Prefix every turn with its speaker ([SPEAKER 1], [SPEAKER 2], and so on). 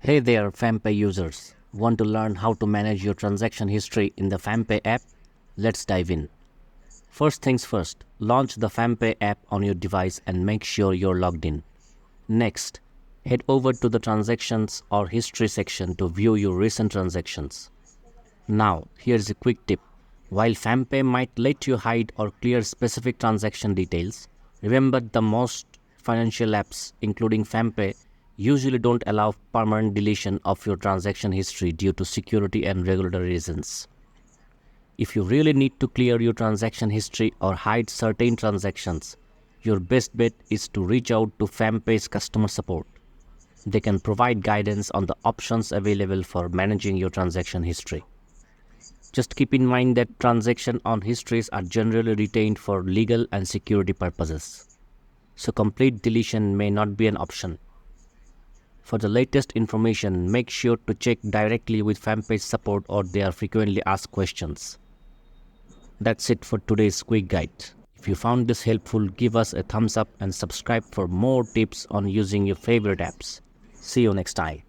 [SPEAKER 1] Hey there, Fampay users. Want to learn how to manage your transaction history in the Fampay app? Let's dive in. First things first, launch the Fampay app on your device and make sure you're logged in. Next, head over to the Transactions or History section to view your recent transactions. Now, here's a quick tip. While Fampay might let you hide or clear specific transaction details, remember the most financial apps, including Fampay, usually don't allow permanent deletion of your transaction history due to security and regulatory reasons. If you really need to clear your transaction history or hide certain transactions, your best bet is to reach out to Fampay's customer support. They can provide guidance on the options available for managing your transaction history. Just keep in mind that transaction on histories are generally retained for legal and security purposes, so complete deletion may not be an option. For the latest information, make sure to check directly with Fampay's support or their frequently asked questions. That's it for today's quick guide. If you found this helpful, give us a thumbs up and subscribe for more tips on using your favorite apps. See you next time.